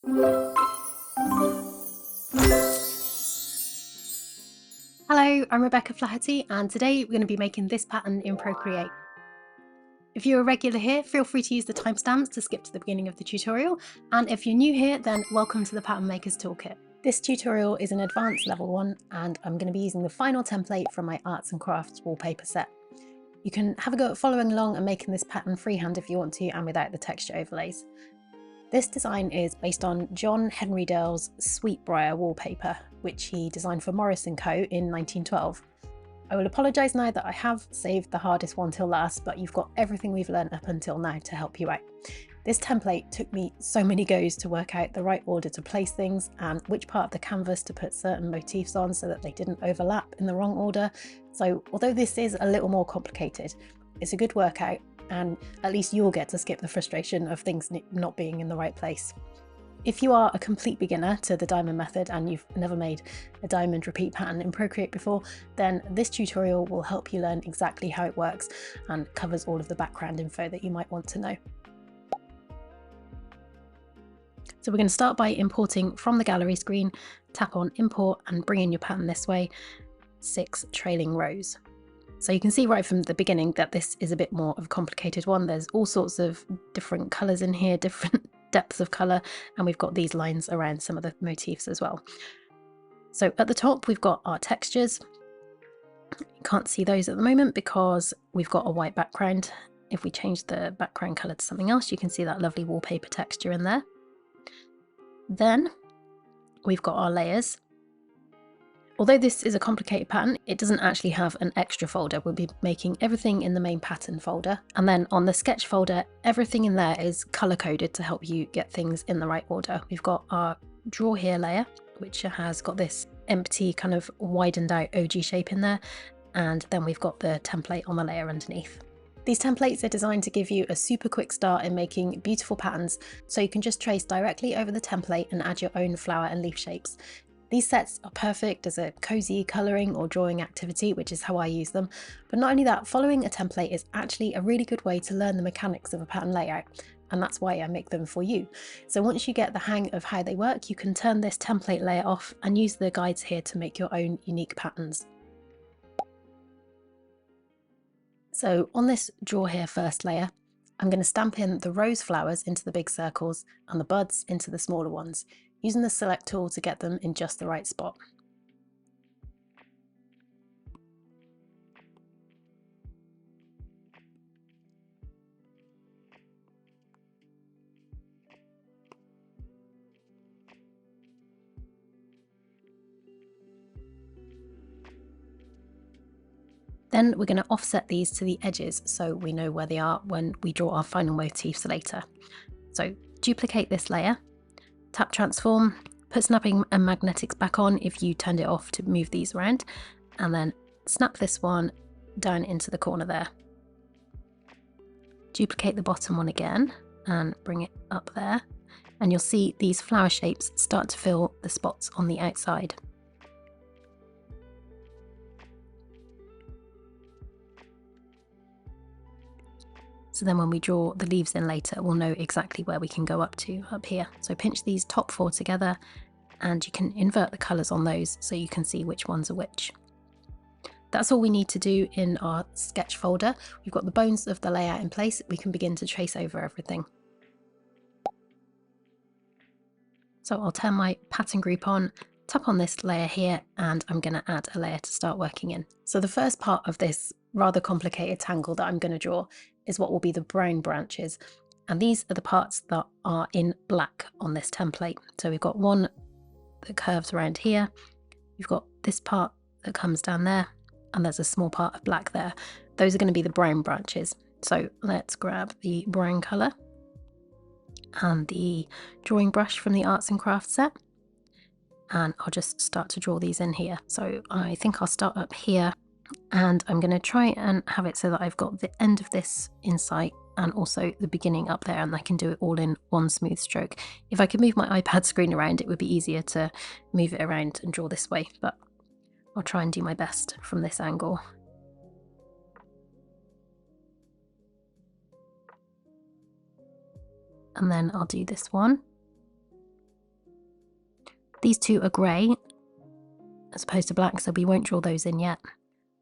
Hello, I'm Rebecca Flaherty, and today we're going to be making this pattern in Procreate. If you're a regular here, feel free to use the timestamps to skip to the beginning of the tutorial, and if you're new here, then welcome to the Pattern Makers Toolkit. This tutorial is an advanced level 1, and I'm going to be using the final template from my Arts and Crafts Wallpaper set. You can have a go at following along and making this pattern freehand if you want to, and without the texture overlays. This design is based on John Henry Dearle's Sweet Briar wallpaper, which he designed for Morris & Co. in 1912. I will apologise now that I have saved the hardest one till last, but you've got everything we've learned up until now to help you out. This template took me so many goes to work out the right order to place things and which part of the canvas to put certain motifs on so that they didn't overlap in the wrong order. So although this is a little more complicated, it's a good workout, and at least you'll get to skip the frustration of things not being in the right place. If you are a complete beginner to the diamond method and you've never made a diamond repeat pattern in Procreate before, then this tutorial will help you learn exactly how it works and covers all of the background info that you might want to know. So we're going to start by importing from the gallery screen, tap on import and bring in your pattern this way, 6 trailing rows. So you can see right from the beginning that this is a bit more of a complicated one. There's all sorts of different colours in here, different depths of colour, and we've got these lines around some of the motifs as well. So at the top we've got our textures. You can't see those at the moment because we've got a white background. If we change the background colour to something else, you can see that lovely wallpaper texture in there. Then we've got our layers. Although this is a complicated pattern, it doesn't actually have an extra folder. We'll be making everything in the main pattern folder. And then on the sketch folder, everything in there is color coded to help you get things in the right order. We've got our draw here layer, which has got this empty kind of widened out OG shape in there. And then we've got the template on the layer underneath. These templates are designed to give you a super quick start in making beautiful patterns, so you can just trace directly over the template and add your own flower and leaf shapes. These sets are perfect as a cosy colouring or drawing activity, which is how I use them. But not only that, following a template is actually a really good way to learn the mechanics of a pattern layout, and that's why I make them for you. So once you get the hang of how they work, you can turn this template layer off and use the guides here to make your own unique patterns. So on this draw here first layer, I'm going to stamp in the rose flowers into the big circles and the buds into the smaller ones, using the select tool to get them in just the right spot. Then we're going to offset these to the edges so we know where they are when we draw our final motifs later. So duplicate this layer, tap transform, put snapping and magnetics back on if you turned it off to move these around, and then snap this one down into the corner there. Duplicate the bottom one again and bring it up there, and you'll see these flower shapes start to fill the spots on the outside. So then when we draw the leaves in later, we'll know exactly where we can go up to up here. So pinch these top 4 together and you can invert the colours on those so you can see which ones are which. That's all we need to do in our sketch folder. We've got the bones of the layout in place. We can begin to trace over everything. So I'll turn my pattern group on, tap on this layer here, and I'm going to add a layer to start working in. So the first part of this rather complicated tangle that I'm going to draw is what will be the brown branches. And these are the parts that are in black on this template. So we've got one that curves around here. You've got this part that comes down there, and there's a small part of black there. Those are going to be the brown branches. So let's grab the brown colour and the drawing brush from the Arts and Crafts set, and I'll just start to draw these in here. So I think I'll start up here, and I'm going to try and have it so that I've got the end of this in sight and also the beginning up there, and I can do it all in one smooth stroke. If I could move my iPad screen around, it would be easier to move it around and draw this way, but I'll try and do my best from this angle. And then I'll do this one. These two are grey as opposed to black, so we won't draw those in yet,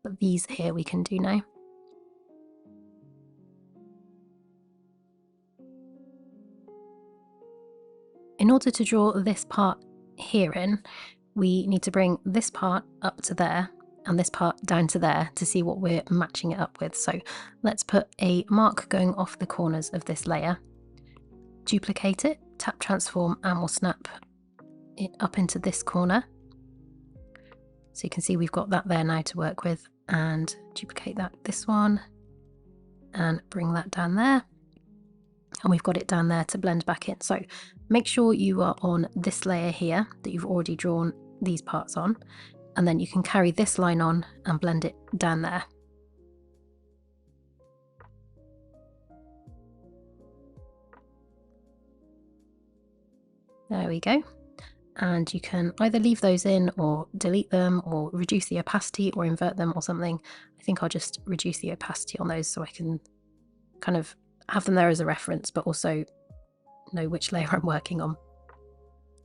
but these here we can do now. In order to draw this part here in, we need to bring this part up to there and this part down to there to see what we're matching it up with. So let's put a mark going off the corners of this layer, duplicate it, tap transform, and we'll snap it up into this corner. So you can see we've got that there now to work with, and duplicate that this one and bring that down there. And we've got it down there to blend back in. So make sure you are on this layer here that you've already drawn these parts on, and then you can carry this line on and blend it down there. There we go. And you can either leave those in or delete them or reduce the opacity or invert them or something. I think I'll just reduce the opacity on those so I can kind of have them there as a reference, but also know which layer I'm working on.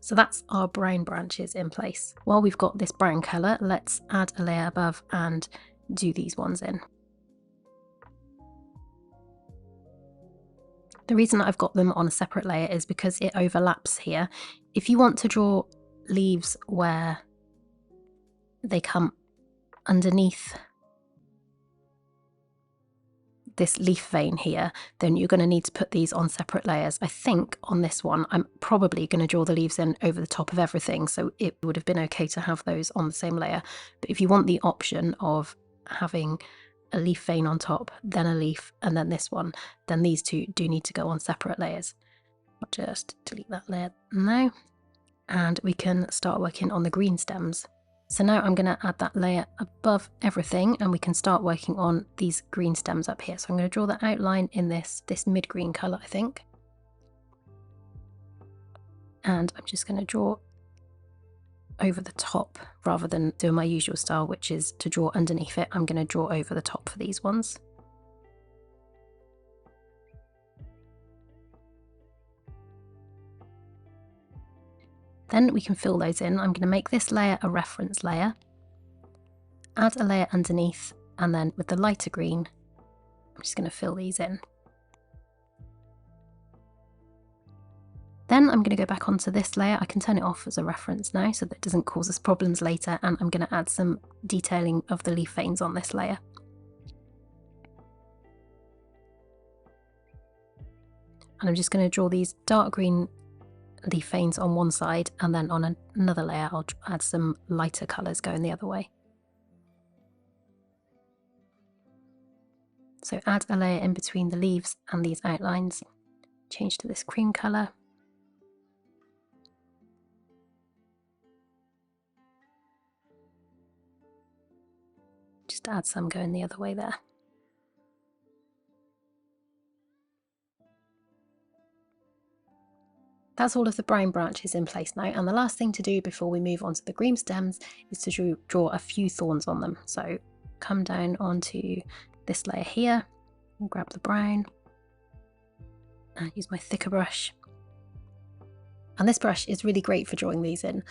So that's our brown branches in place. While we've got this brown colour, let's add a layer above and do these ones in. The reason that I've got them on a separate layer is because it overlaps here. If you want to draw leaves where they come underneath this leaf vein here, then you're going to need to put these on separate layers. I think on this one I'm probably going to draw the leaves in over the top of everything, so it would have been okay to have those on the same layer. But if you want the option of having a leaf vein on top, then a leaf, and then this one, then these two do need to go on separate layers. I'll just delete that layer now, and we can start working on the green stems. So now I'm going to add that layer above everything, and we can start working on these green stems up here. So I'm going to draw the outline in this mid-green colour, I think. And I'm just going to draw over the top rather than doing my usual style, which is to draw underneath it. I'm going to draw over the top for these ones. Then we can fill those in. I'm going to make this layer a reference layer, add a layer underneath, and then with the lighter green, I'm just going to fill these in. Then I'm going to go back onto this layer. I can turn it off as a reference now so that it doesn't cause us problems later, and I'm going to add some detailing of the leaf veins on this layer. And I'm just going to draw these dark green leaf veins on one side, and then on another layer I'll add some lighter colours going the other way. So add a layer in between the leaves and these outlines, change to this cream colour. Just add some going the other way there. That's all of the brown branches in place now, and the last thing to do before we move on to the green stems is to draw a few thorns on them. So come down onto this layer here and grab the brown and use my thicker brush. And this brush is really great for drawing these in.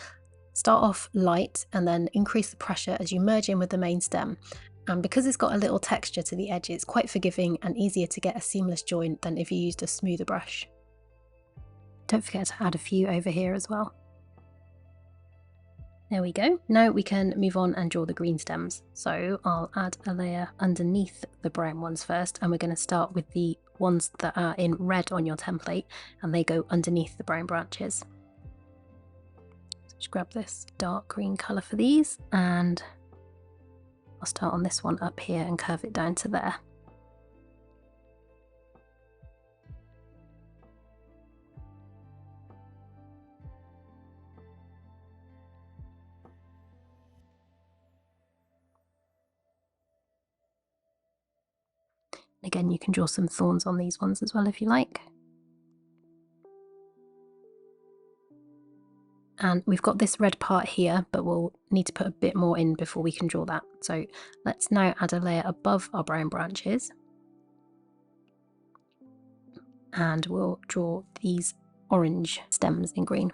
Start off light and then increase the pressure as you merge in with the main stem. And because it's got a little texture to the edge, it's quite forgiving and easier to get a seamless joint than if you used a smoother brush. Don't forget to add a few over here as well. There we go. Now we can move on and draw the green stems. So I'll add a layer underneath the brown ones first, and we're going to start with the ones that are in red on your template, and they go underneath the brown branches. So just grab this dark green colour for these, and I'll start on this one up here and curve it down to there. Again, you can draw some thorns on these ones as well if you like. And we've got this red part here, but we'll need to put a bit more in before we can draw that. So let's now add a layer above our brown branches. And we'll draw these orange stems in green.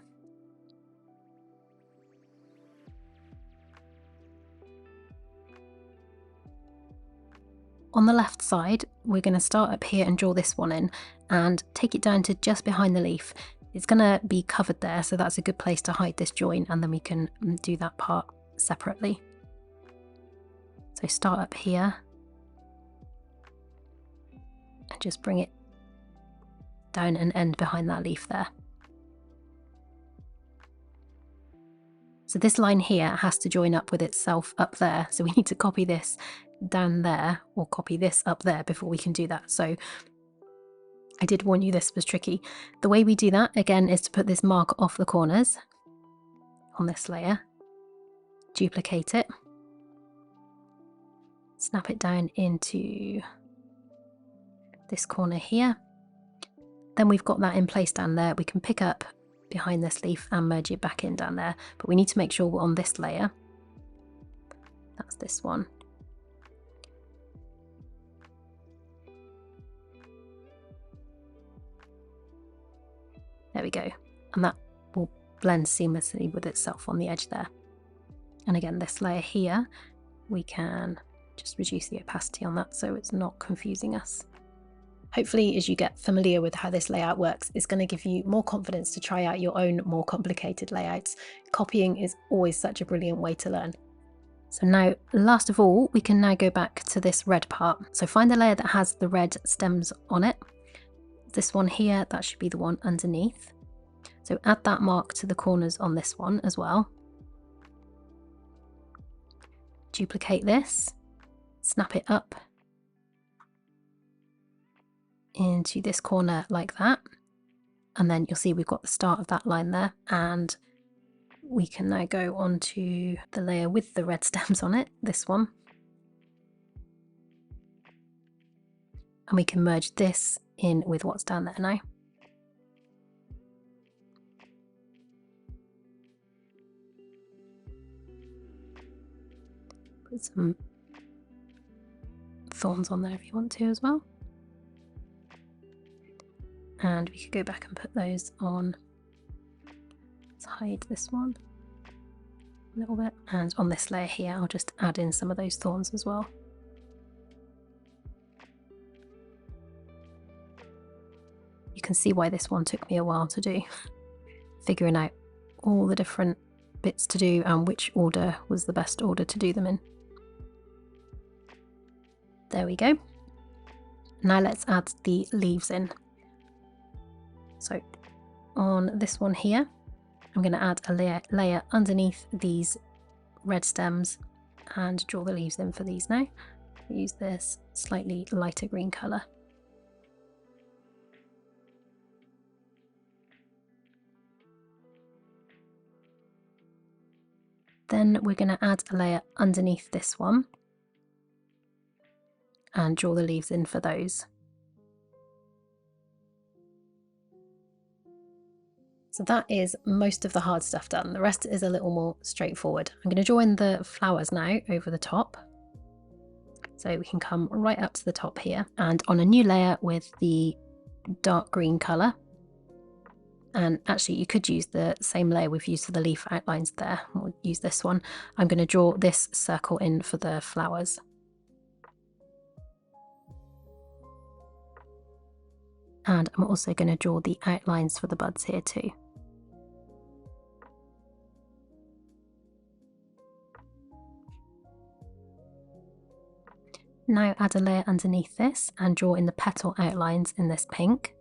on the left side, we're going to start up here and draw this one in and take it down to just behind the leaf. It's going to be covered there, so that's a good place to hide this join, and then we can do that part separately. So start up here and just bring it down and end behind that leaf there. So this line here has to join up with itself up there, so we need to copy this down there or copy this up there before we can do that. So I did warn you this was tricky. The way we do that again is to put this mark off the corners on this layer, duplicate it, snap it down into this corner here. Then we've got that in place down there. We can pick up behind this leaf and merge it back in down there, but we need to make sure we're on this layer. That's this one. There we go, and that will blend seamlessly with itself on the edge there. And again, this layer here, we can just reduce the opacity on that so it's not confusing us. Hopefully, as you get familiar with how this layout works, it's going to give you more confidence to try out your own more complicated layouts. Copying is always such a brilliant way to learn. So now, last of all, we can now go back to this red part. So find the layer that has the red stems on it. This one here, that should be the one underneath. So add that mark to the corners on this one as well. Duplicate this, snap it up into this corner like that, and then you'll see we've got the start of that line there, and we can now go on to the layer with the red stems on it, this one, and we can merge this in with what's down there now. Put some thorns on there if you want to as well. And we could go back and put those on. Let's hide this one a little bit. And on this layer here, I'll just add in some of those thorns as well. You can see why this one took me a while to do. Figuring out all the different bits to do and which order was the best order to do them in. There we go. Now let's add the leaves in. So on this one here, I'm going to add a layer underneath these red stems and draw the leaves in for these now. Use this slightly lighter green colour. Then we're going to add a layer underneath this one and draw the leaves in for those. So that is most of the hard stuff done. The rest is a little more straightforward. I'm going to draw in the flowers now over the top. So we can come right up to the top here and on a new layer with the dark green colour. And actually you could use the same layer we've used for the leaf outlines there. We'll use this one. I'm going to draw this circle in for the flowers. And I'm also going to draw the outlines for the buds here too. Now add a layer underneath this and draw in the petal outlines in this pink.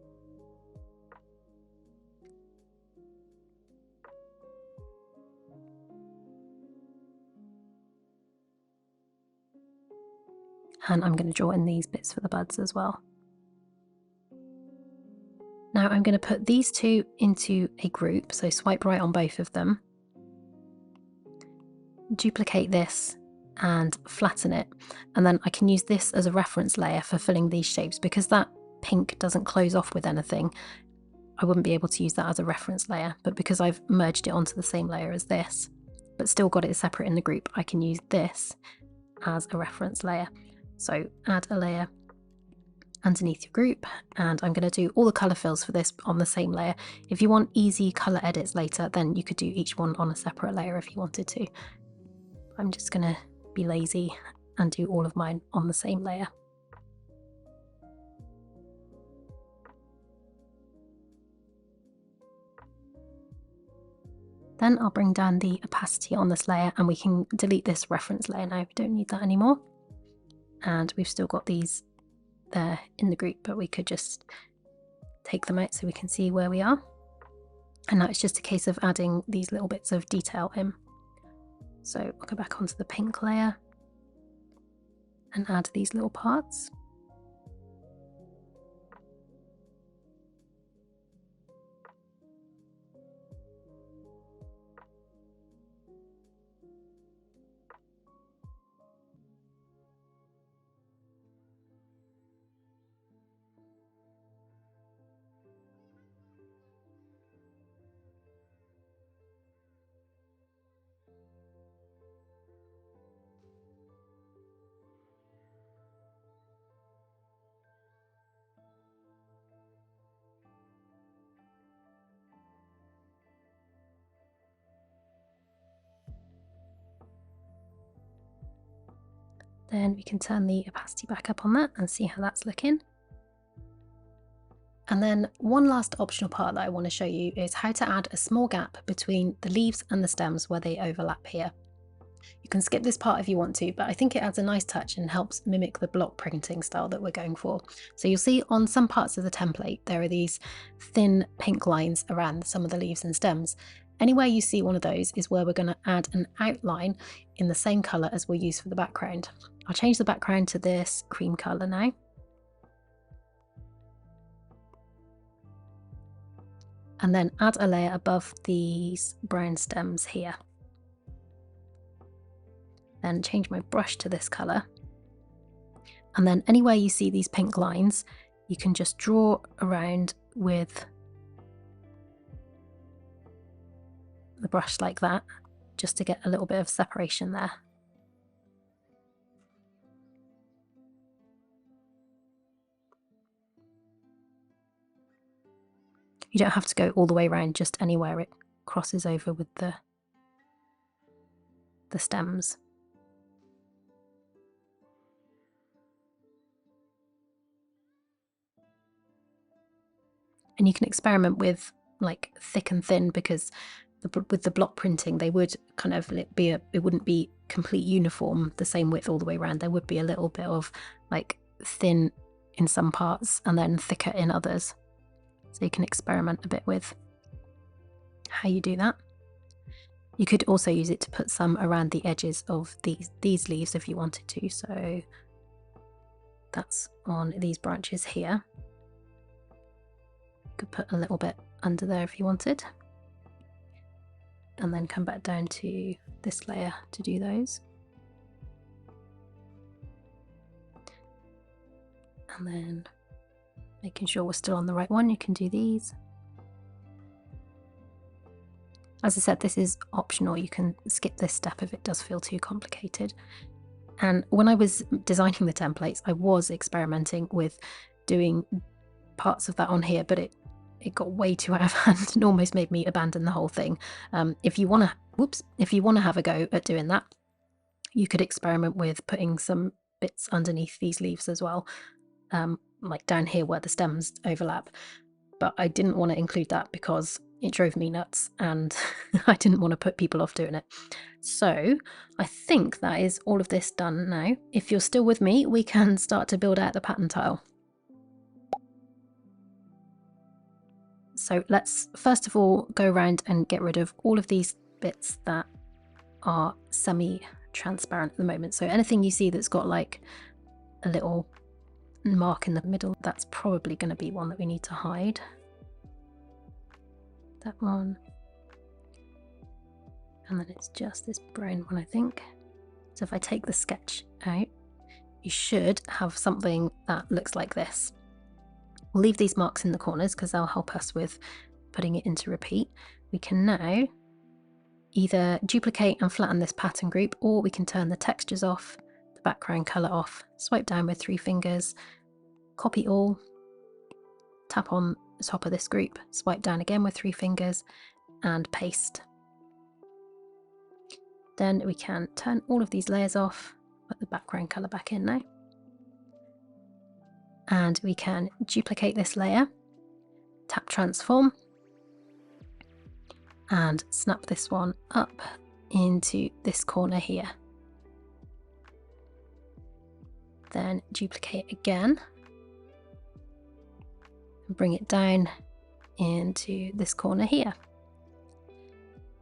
And I'm going to draw in these bits for the buds as well. Now I'm going to put these two into a group, so swipe right on both of them. Duplicate this and flatten it, and then I can use this as a reference layer for filling these shapes. Because that pink doesn't close off with anything, I wouldn't be able to use that as a reference layer, but because I've merged it onto the same layer as this but still got it separate in the group, I can use this as a reference layer. So add a layer underneath your group, and I'm going to do all the colour fills for this on the same layer. If you want easy colour edits later, then you could do each one on a separate layer if you wanted to. I'm just going to be lazy and do all of mine on the same layer. Then I'll bring down the opacity on this layer, and we can delete this reference layer now. We don't need that anymore. And we've still got these there in the group, but we could just take them out so we can see where we are. And now it's just a case of adding these little bits of detail in. So I'll go back onto the pink layer and add these little parts. Then we can turn the opacity back up on that and see how that's looking. And then one last optional part that I want to show you is how to add a small gap between the leaves and the stems where they overlap here. You can skip this part if you want to, but I think it adds a nice touch and helps mimic the block printing style that we're going for. So you'll see on some parts of the template there are these thin pink lines around some of the leaves and stems. Anywhere you see one of those is where we're going to add an outline in the same colour as we'll use for the background. I'll change the background to this cream colour now. And then add a layer above these brown stems here. Then change my brush to this colour. And then anywhere you see these pink lines, you can just draw around with the brush like that, just to get a little bit of separation there. You don't have to go all the way around, just anywhere it crosses over with the stems. And you can experiment with like thick and thin, because with the block printing they would kind of be it wouldn't be complete uniform the same width all the way around. There would be a little bit of like thin in some parts and then thicker in others. So you can experiment a bit with how you do that. You could also use it to put some around the edges of these leaves if you wanted to. So that's on these branches here. You could put a little bit under there if you wanted. And then come back down to this layer to do those. And then making sure we're still on the right one, you can do these. As I said, this is optional. You can skip this step if it does feel too complicated. And when I was designing the templates, I was experimenting with doing parts of that on here, but it got way too out of hand and almost made me abandon the whole thing. If you want to have a go at doing that, you could experiment with putting some bits underneath these leaves as well, like down here where the stems overlap. But I didn't want to include that because it drove me nuts and I didn't want to put people off doing it. So I think that is all of this done now. If you're still with me, we can start to build out the pattern tile. So let's first of all go around and get rid of all of these bits that are semi-transparent at the moment. So anything you see that's got like a little mark in the middle, that's probably going to be one that we need to hide. That one. And then it's just this brown one, I think. So if I take the sketch out, you should have something that looks like this. We'll leave these marks in the corners because they'll help us with putting it into repeat. We can now either duplicate and flatten this pattern group, or we can turn the textures off, the background colour off, swipe down with 3 fingers, copy all, tap on the top of this group, swipe down again with 3 fingers, and paste. Then we can turn all of these layers off, put the background colour back in now. And we can duplicate this layer, tap transform, and snap this one up into this corner here. Then duplicate again and bring it down into this corner here.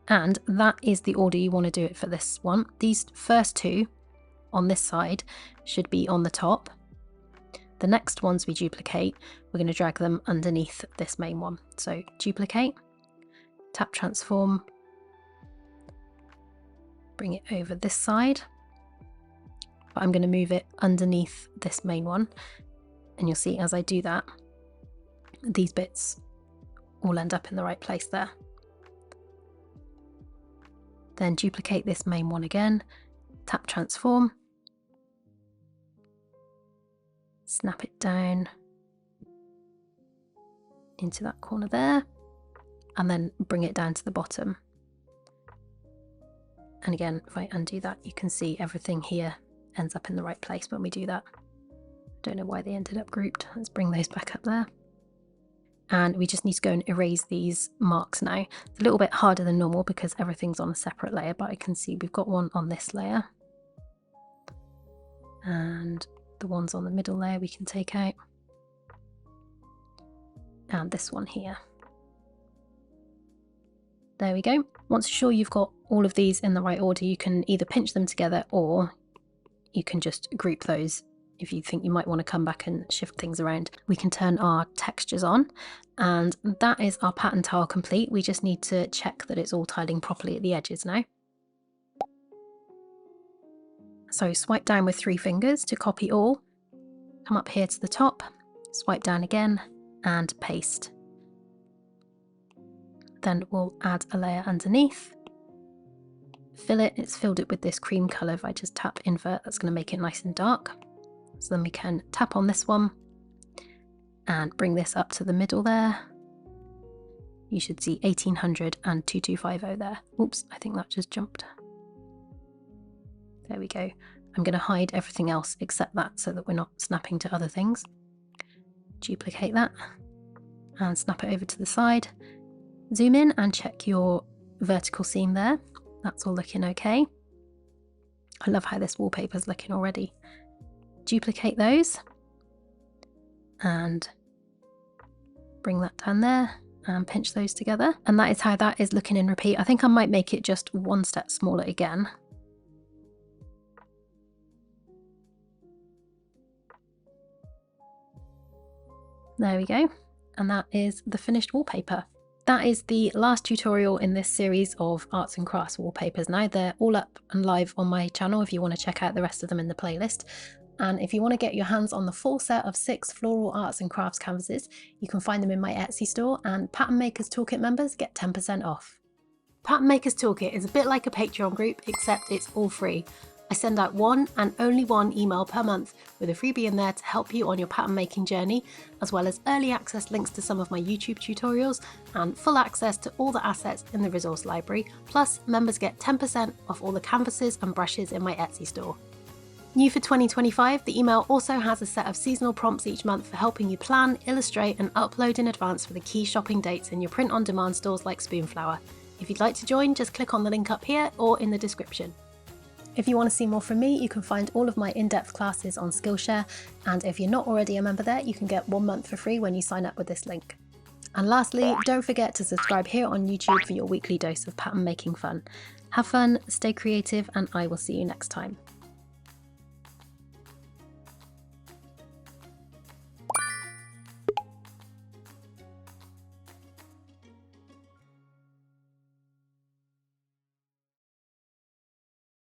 And that is the order you want to do it for this one. These first two on this side should be on the top. The next ones we duplicate, we're going to drag them underneath this main one. So duplicate, tap transform, bring it over this side. But I'm going to move it underneath this main one. And you'll see as I do that, these bits all end up in the right place there. Then duplicate this main one again, tap transform, snap it down into that corner there, and then bring it down to the bottom. And again, if I undo that, you can see everything here ends up in the right place when we do that. Don't know why they ended up grouped. Let's bring those back up there. And we just need to go and erase these marks now. It's a little bit harder than normal because everything's on a separate layer, but I can see we've got one on this layer. And the ones on the middle layer we can take out. And this one here. There we go. Once you're sure you've got all of these in the right order, you can either pinch them together or you can just group those. If you think you might want to come back and shift things around, we can turn our textures on, and that is our pattern tile complete. We just need to check that it's all tiling properly at the edges now. So swipe down with 3 fingers to copy all, come up here to the top, swipe down again and paste. Then we'll add a layer underneath, fill it. It's filled it with this cream colour. If I just tap invert, that's going to make it nice and dark. So then we can tap on this one and bring this up to the middle there. You should see 1800 and 2250 there. Oops, I think that just jumped. There we go. I'm going to hide everything else except that so that we're not snapping to other things. Duplicate that and snap it over to the side. Zoom in and check your vertical seam there. That's all looking okay. I love how this wallpaper is looking already. Duplicate those and bring that down there and pinch those together, and that is how that is looking in repeat. I think I might make it just 1 step smaller again. There we go, and that is the finished wallpaper. That is the last tutorial in this series of Arts and Crafts wallpapers. Now they're all up and live on my channel if you want to check out the rest of them in the playlist. And if you want to get your hands on the full set of 6 floral arts and crafts canvases, you can find them in my Etsy store, and Pattern Makers Toolkit members get 10% off. Pattern Makers Toolkit is a bit like a Patreon group, except it's all free. I send out 1 and only 1 email per month with a freebie in there to help you on your pattern making journey, as well as early access links to some of my YouTube tutorials and full access to all the assets in the resource library. Plus, members get 10% off all the canvases and brushes in my Etsy store. New for 2025, the email also has a set of seasonal prompts each month for helping you plan, illustrate and upload in advance for the key shopping dates in your print-on-demand stores like Spoonflower. If you'd like to join, just click on the link up here or in the description. If you want to see more from me, you can find all of my in-depth classes on Skillshare, and if you're not already a member there, you can get 1 month for free when you sign up with this link. And lastly, don't forget to subscribe here on YouTube for your weekly dose of pattern making fun. Have fun, stay creative, and I will see you next time.